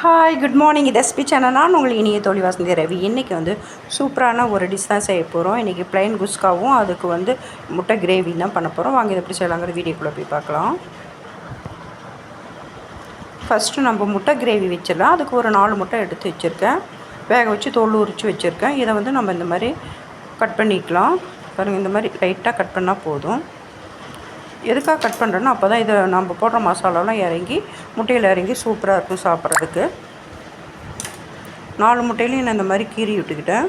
Hi good morning. இது SP channel. நான் உங்களுக்கு இனிய தோழி வாசந்தி ரவி. இன்றைக்கி வந்து சூப்பரான ஒரு டிஷ் தான் செய்ய போகிறோம். இன்றைக்கி ப்ளைன் குஸ்காவும் அதுக்கு வந்து முட்டை கிரேவி தான் பண்ண போகிறோம். வாங்க இதை எப்படி செய்யலாங்கிற வீடியோக்குள்ளே போய் பார்க்கலாம். ஃபஸ்ட்டு நம்ம முட்டை கிரேவி வச்சிடலாம். அதுக்கு ஒரு 4 முட்டை எடுத்து வச்சுருக்கேன். வேக வச்சு தோல் உரித்து வச்சுருக்கேன். இதை வந்து நம்ம இந்த மாதிரி கட் பண்ணிக்கலாம். பாருங்கள், இந்த மாதிரி லைட்டாக கட் பண்ணால் போதும். எதுக்காக கட் பண்ணுறேன்னா அப்போ தான் இதை நம்ம போடுற மசாலாலாம் இறங்கி முட்டையில் இறங்கி சூப்பராக இருக்கும் சாப்பிட்றதுக்கு. 4 முட்டையிலையும் நான் இந்த மாதிரி கீறி விட்டுக்கிட்டேன்.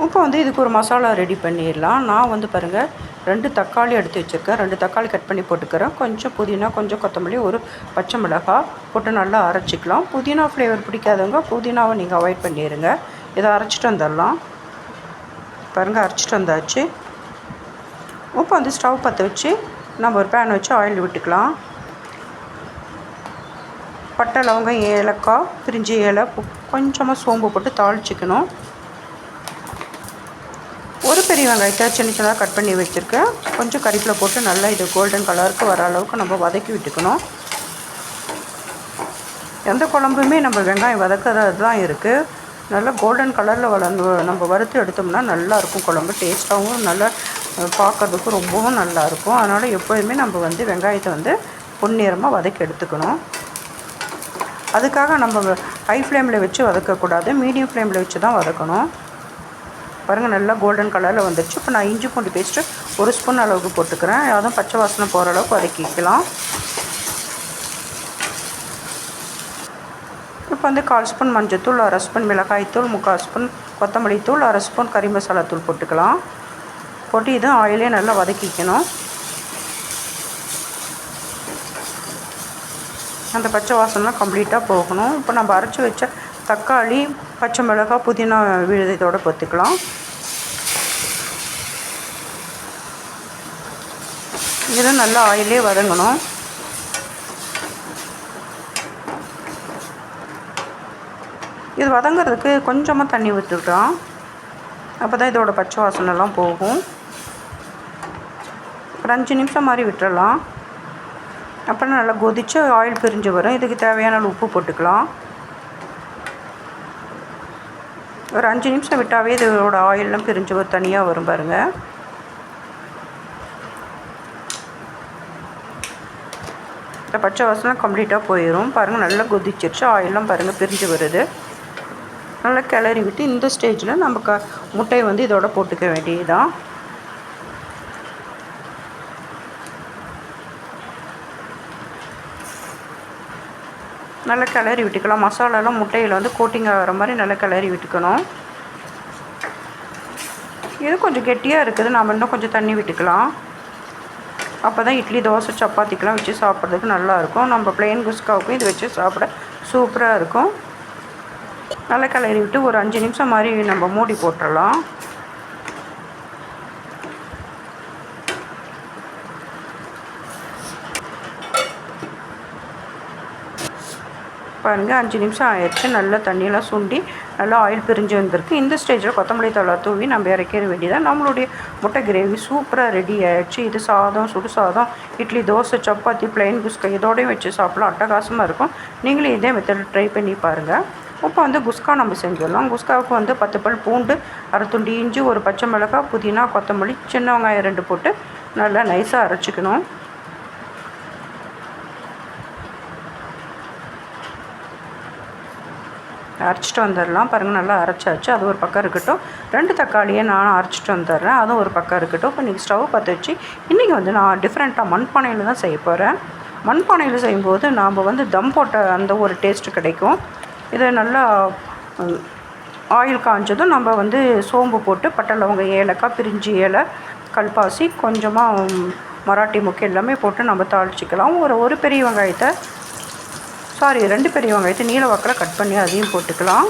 இப்போ வந்து இதுக்கு ஒரு மசாலா ரெடி பண்ணிடலாம். நான் வந்து பாருங்கள் 2 தக்காளி எடுத்து வச்சுருக்கேன். 2 தக்காளி கட் பண்ணி போட்டுக்கிறேன். கொஞ்சம் புதினா, கொஞ்சம் கொத்தமல்லி, ஒரு பச்சை மிளகாய் போட்டு நல்லா அரைச்சிக்கலாம். புதினா ஃப்ளேவர் பிடிக்காதவங்க புதினாவை நீங்கள் அவாய்ட் பண்ணிடுங்க. இதை அரைச்சிட்டு வந்துடலாம். பாருங்கள், அரைச்சிட்டு வந்தாச்சு. இப்போ வந்து ஸ்டவ் பற்ற வச்சு நம்ம ஒரு பேன் வச்சு ஆயில் விட்டுக்கலாம். பட்டை, லவங்கம், ஏலக்காய், பிரிஞ்சி இலை, கொஞ்சமாக சோம்பு போட்டு தாளிச்சிக்கணும். ஒரு பெரிய வெங்காயத்தை சின்ன சின்னதாக கட் பண்ணி வச்சுருக்கேன். கொஞ்சம் கறிவேப்பிலை போட்டு நல்லா இது கோல்டன் கலருக்கு வர அளவுக்கு நம்ம வதக்கி விட்டுக்கணும். எந்த குழம்புமே நம்ம வெங்காயம் வதக்கிறது தான் இருக்குது. நல்லா கோல்டன் கலரில் நம்ம வறுத்து எடுத்தோம்னா நல்லாயிருக்கும். குழம்பு டேஸ்ட்டாகவும் நல்லா பார்க்குறதுக்கும் ரொம்பவும் நல்லாயிருக்கும். அதனால் எப்போதுமே நம்ம வந்து வெங்காயத்தை வந்து பொன்னிறமாக வதக்கி எடுத்துக்கணும். அதுக்காக நம்ம ஹை ஃப்ளேமில் வச்சு வதக்கக்கூடாது, மீடியம் ஃப்ளேமில் வச்சு தான் வதக்கணும். பாருங்கள், நல்லா கோல்டன் கலரில் வந்துடுச்சு. இப்போ நான் இஞ்சி பூண்டு பேஸ்ட்டு 1 ஸ்பூன் அளவுக்கு போட்டுக்கிறேன். அதுவும் பச்சை வாசனை போகிற அளவுக்கு வதக்கிக்கலாம். இப்போ வந்து 1/4 ஸ்பூன் மஞ்சள்தூள், 1/2 ஸ்பூன் மிளகாய்த்தூள், 3/4 ஸ்பூன் கொத்தமல்லி தூள், 1/2 ஸ்பூன் கறி மசாலா தூள் போட்டுக்கலாம். போட்டு இது ஆயிலே நல்லா வதக்கிக்கணும். அந்த பச்சை வாசனைலாம் கம்ப்ளீட்டாக போகணும். இப்போ நம்ம அரைச்சி வச்ச தக்காளி, பச்சை மிளகாய், புதினா விழுதத்தோடு பொத்துக்கலாம். இது நல்லா ஆயிலே வதங்கணும். இது வதங்கிறதுக்கு கொஞ்சமாக தண்ணி ஊற்றிக்கலாம். அப்போ தான் இதோட பச்சை வாசனைலாம் போகும். ஒரு 5 நிமிஷம் மாதிரி விட்டுறலாம். அப்புறம் நல்லா கொதித்து ஆயில் பிரிஞ்சு வரும். இதுக்கு தேவையான உப்பு போட்டுக்கலாம். ஒரு 5 நிமிஷம் விட்டாவே இதோட ஆயிலெலாம் பிரிஞ்சு தனியாக வரும் பாருங்கள். இந்த பச்சை வாசனை கம்ப்ளீட்டாக போயிடும். பாருங்கள், நல்லா கொதிச்சிருச்சு. ஆயிலெலாம் பாருங்கள் பிரிஞ்சு வருது. நல்லா கிளறி விட்டு இந்த ஸ்டேஜில் நம்ம முட்டையை வந்து இதோட போட்டுக்க வேண்டியதுதான். நல்லா கிளறி விட்டுக்கலாம். மசாலாலாம் முட்டையில் வந்து கோட்டிங் ஆகிற மாதிரி நல்லா கிளறி விட்டுக்கணும். இது கொஞ்சம் கெட்டியாக இருக்குது. நாம் இன்னும் கொஞ்சம் தண்ணி விட்டுக்கலாம். அப்போ தான் இட்லி, தோசை, சப்பாத்திக்கெலாம் வச்சு சாப்பிட்றதுக்கு நல்லாயிருக்கும். நம்ம ப்ளைன் குஸ்காவுக்கும் இது வச்சு சாப்பிட சூப்பராக இருக்கும். நல்லா கிளறி விட்டு ஒரு 5 நிமிஷம் மாதிரி நம்ம மூடி போட்டுடலாம். பாருங்கள், 5 நிமிஷம் ஆயிடுச்சு. நல்லா தண்ணியெல்லாம் சுண்டி நல்லா ஆயில் பிரிஞ்சு வந்திருக்கு. இந்த ஸ்டேஜில் கொத்தமல்லி தழை தூவி நம்ம இறக்கிற வேண்டியதான். நம்மளுடைய முட்டை கிரேவி சூப்பராக ரெடி ஆகிடுச்சு. இது சாதம், சுடு சாதம், இட்லி, தோசை, சப்பாத்தி, ப்ளைன் குஸ்கா இதோடையும் வச்சு சாப்பிடலாம். அட்டகாசமாக இருக்கும். நீங்களும் இதே மெத்தட் ட்ரை பண்ணி பாருங்கள். இப்போ வந்து குஸ்கா நம்ம செஞ்சிடலாம். குஸ்காவுக்கு வந்து 10 பல் பூண்டு, 1/2 துண்டு இஞ்சி, ஒரு பச்சை மிளகாய், புதினா, கொத்தமல்லி, சின்ன வெங்காயம் 2 போட்டு நல்லா நைஸாக அரைச்சிக்கணும். அரைச்சிட்டு வந்துடலாம். பாருங்கள், நல்லா அரைச்சாச்சு. அது ஒரு பக்கம் இருக்கட்டும். 2 தக்காளியை நான் அரைச்சிட்டு வந்துடுறேன். அதுவும் ஒரு பக்கம் இருக்கட்டும். இப்போ இன்றைக்கி ஸ்டவ் பற்ற வச்சு இன்றைக்கி வந்து நான் டிஃப்ரெண்ட்டாக மண்பானையில் தான் செய்ய போகிறேன். மண்பானையில் செய்யும்போது நாம் வந்து தம் போட்ட அந்த ஒரு டேஸ்ட்டு கிடைக்கும். இதை நல்லா ஆயில் காஞ்சதும் நம்ம வந்து சோம்பு போட்டு பட்டை, லவங்கம், ஏலக்காய், பிரிஞ்சி இலை, கல்பாசி, கொஞ்சமாக மராட்டி முக்கை எல்லாமே போட்டு நம்ம தாளிச்சிக்கலாம். ஒரு பெரிய வெங்காயத்தை 2 பெரிய வெங்காயத்தை நீல வாக்கில் கட் பண்ணி அதையும் போட்டுக்கலாம்.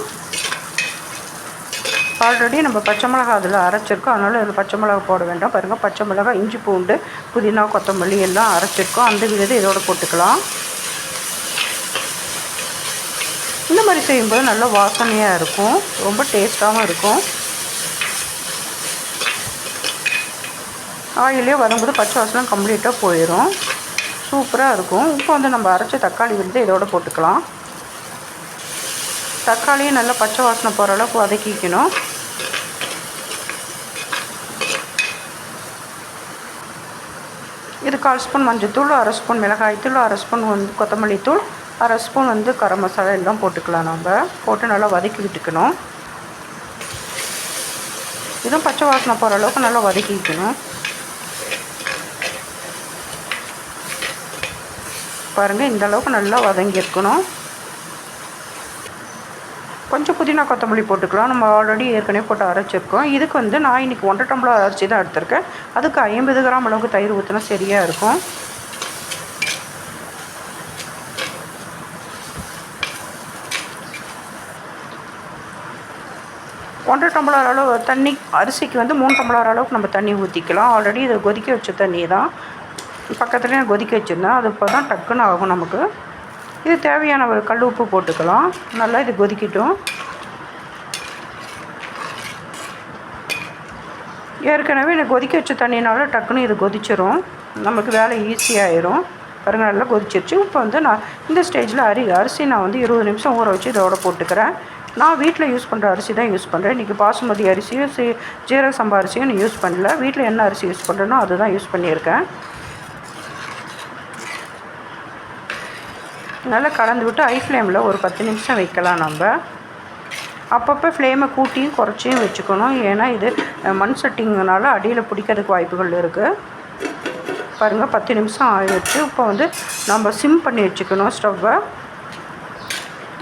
ஆல்ரெடி நம்ம பச்சை மிளகாய் அதில் அரைச்சிருக்கோம். அதனால் இதில் பச்சை மிளகாய் போட வேண்டாம். பாருங்கள், பச்சை மிளகாய், இஞ்சி பூண்டு, புதினா, கொத்தமல்லி எல்லாம் அரைச்சிருக்கோம். அந்த விதத்தை இதோட போட்டுக்கலாம். இந்த மாதிரி செய்யும்போது நல்லா வாசனையாக இருக்கும். ரொம்ப டேஸ்ட்டாகவும் இருக்கும். ஆயிலே வரும்போது பச்சை வாசனை கம்ப்ளீட்டாக போயிடும். சூப்பராக இருக்கும். இப்போ வந்து நம்ம அரைச்ச தக்காளி வந்து இதோட போட்டுக்கலாம். தக்காளியும் நல்லா பச்சை வாசனை போகிற அளவுக்கு வதக்கிக்கணும். இது 1/4 ஸ்பூன் மஞ்சள்தூள், 1/2 ஸ்பூன் மிளகாய்த்தூள், 1/2 ஸ்பூன் வந்து கொத்தமல்லி தூள், 1/2 ஸ்பூன் வந்து கரம் மசாலா எல்லாம் போட்டுக்கலாம். நம்ம போட்டு நல்லா வதக்கி விட்டுக்கணும். இதுவும் பச்சை வாசனை போகிற அளவுக்கு நல்லா வதக்கிக்கணும். பாருங்கள், இந்த அளவுக்கு நல்லா வதங்கியிருக்கணும். கொஞ்சம் புதினா கொத்தமல்லி போட்டுக்கலாம். நம்ம ஆல்ரெடி ஏற்கனவே போட்டு அரைச்சிருக்கோம். இதுக்கு வந்து நான் இன்றைக்கி 1.5 டம்ளர் அரிசி தான் எடுத்திருக்கேன். அதுக்கு 50 கிராம் அளவுக்கு தயிர் ஊற்றினா சரியாக இருக்கும். ஒன்றரை டம்ளர் அளவு தண்ணி, அரிசிக்கு வந்து 3 டம்ளர் அளவுக்கு நம்ம தண்ணி ஊற்றிக்கலாம். ஆல்ரெடி இதை கொதிக்க வச்ச தண்ணி தான், பக்கத்துலேயே நான் கொதிக்க வச்சுருந்தேன். அது இப்போ தான் டக்குன்னு ஆகும் நமக்கு. இது தேவையான ஒரு கல் உப்பு போட்டுக்கலாம். நல்லா இது கொதிக்கட்டும். ஏற்கனவே எனக்கு கொதிக்க வச்ச தண்ணினால டக்குன்னு இது கொதிச்சிரும், நமக்கு வேலை ஈஸியாகிடும். பாருங்கள், நல்லா கொதிச்சிருச்சு. இப்போ வந்து நான் இந்த ஸ்டேஜில் அரிசி நான் வந்து 20 நிமிஷம் ஊற வச்சு இதோட போட்டுக்கிறேன். நான் வீட்டில் யூஸ் பண்ணுற அரிசி தான் யூஸ் பண்ணுறேன். இன்றைக்கி பாசுமதி அரிசியும் ஜீரக சம்பா அரிசியும் நான் யூஸ் பண்ணல. வீட்டில் என்ன அரிசி யூஸ் பண்ணுறேனோ அதுதான் யூஸ் பண்ணியிருக்கேன். நல்லா கலந்து விட்டு ஹை ஃப்ளேமில் ஒரு 10 நிமிஷம் வைக்கலாம். நம்ம அப்பப்போ ஃப்ளேமை கூட்டியும் குறைச்சியும் வச்சுக்கணும். ஏன்னா இது மண் சட்டிங்கனால அடியில் பிடிக்கிறதுக்கு வாய்ப்புகள் இருக்குது. பாருங்கள், 10 நிமிஷம் ஆகிடுச்சு. இப்போ வந்து நம்ம சிம் பண்ணி வச்சுக்கணும் ஸ்டவ்வை.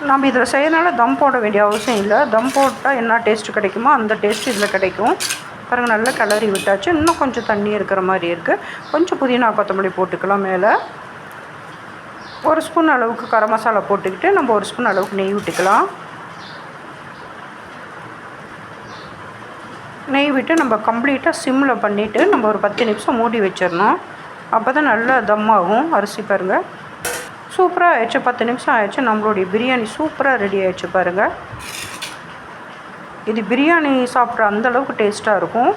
நம்ம இதில் செய்யறதுனால தம் போட வேண்டிய அவசியம் இல்லை. தம் போட்டால் என்ன டேஸ்ட்டு கிடைக்குமோ அந்த டேஸ்ட்டு இதில் கிடைக்கும். பாருங்கள், நல்லா கிளறி விட்டாச்சு. இன்னும் கொஞ்சம் தண்ணி இருக்கிற மாதிரி இருக்குது. கொஞ்சம் புதினா கொத்தமல்லி போட்டுக்கலாம். மேலே 1 ஸ்பூன் அளவுக்கு கரம் மசாலா போட்டுக்கிட்டு நம்ம 1 ஸ்பூன் அளவுக்கு நெய் விட்டுக்கலாம். நெய் விட்டு நம்ம கம்ப்ளீட்டாக சிம்மில் பண்ணிவிட்டு நம்ம ஒரு 10 நிமிஷம் மூடி வச்சிடணும். அப்போ தான் நல்லா தம் ஆகும் அரிசி. பாருங்கள், சூப்பராக ஆயிடுச்சு. 10 நிமிஷம் ஆயிடுச்சு. நம்மளுடைய பிரியாணி சூப்பராக ரெடி ஆகிடுச்சு. பாருங்கள், இது பிரியாணி சாப்பிட்ற அந்தளவுக்கு டேஸ்ட்டாக இருக்கும்.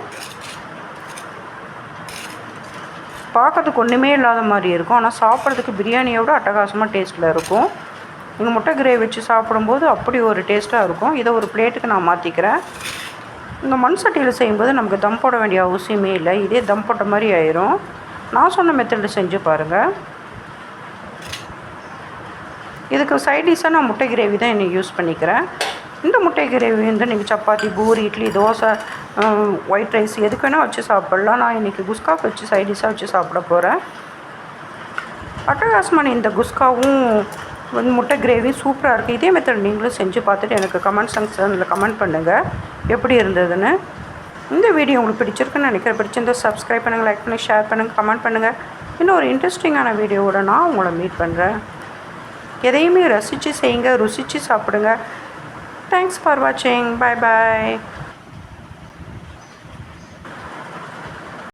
பார்க்கறதுக்கு ஒன்றுமே இல்லாத மாதிரி இருக்கும், ஆனால் சாப்பிட்றதுக்கு பிரியாணியோட அட்டகாசமாக டேஸ்ட்டில் இருக்கும். நீங்கள் முட்டை கிரேவி வச்சு சாப்பிடும்போது அப்படி ஒரு டேஸ்ட்டாக இருக்கும். இதை ஒரு பிளேட்டுக்கு நான் மாற்றிக்கிறேன். இந்த மண் சட்டியில் செய்யும்போது நமக்கு தம் போட வேண்டிய அவசியமே இல்லை. இதே தம் போட்ட மாதிரி ஆயிரும். நான் சொன்ன மெத்தடில் செஞ்சு பாருங்கள். இதுக்கு சைடிஷாக நான் முட்டை கிரேவி தான் இன்னைக்கு யூஸ் பண்ணிக்கிறேன். இந்த முட்டை கிரேவி வந்து நீங்கள் சப்பாத்தி, பூரி, இட்லி, தோசை, ஒயிட் ரைஸ் எதுக்கு வேணால் வச்சு சாப்பிட்லாம். நான் இன்றைக்கி குஸ்காவுக்கு வச்சு சைடிஷாக வச்சு சாப்பிட போகிறேன். அட்டகாசமான இந்த குஸ்காவும் முட்டை கிரேவி சூப்பராக இருக்குது. இதே மெத்தட் நீங்களும் செஞ்சு பார்த்துட்டு எனக்கு கமெண்ட் செக்ஷனில் கமெண்ட் பண்ணுங்கள் எப்படி இருந்ததுன்னு. இந்த வீடியோ உங்களுக்கு பிடிச்சிருக்குன்னு நினைக்கிறேன். பிடிச்சிருந்தால் சப்ஸ்கிரைப் பண்ணுங்கள், லைக் பண்ணுங்கள், ஷேர் பண்ணுங்கள், கமெண்ட் பண்ணுங்கள். இன்னும் ஒரு இன்ட்ரெஸ்டிங்கான வீடியோவோட நான் உங்களை மீட் பண்ணுறேன். எதையுமே ரசித்து செய்யுங்க, ருசித்து சாப்பிடுங்க. தேங்க்ஸ் ஃபார் வாட்சிங். பாய் பாய்.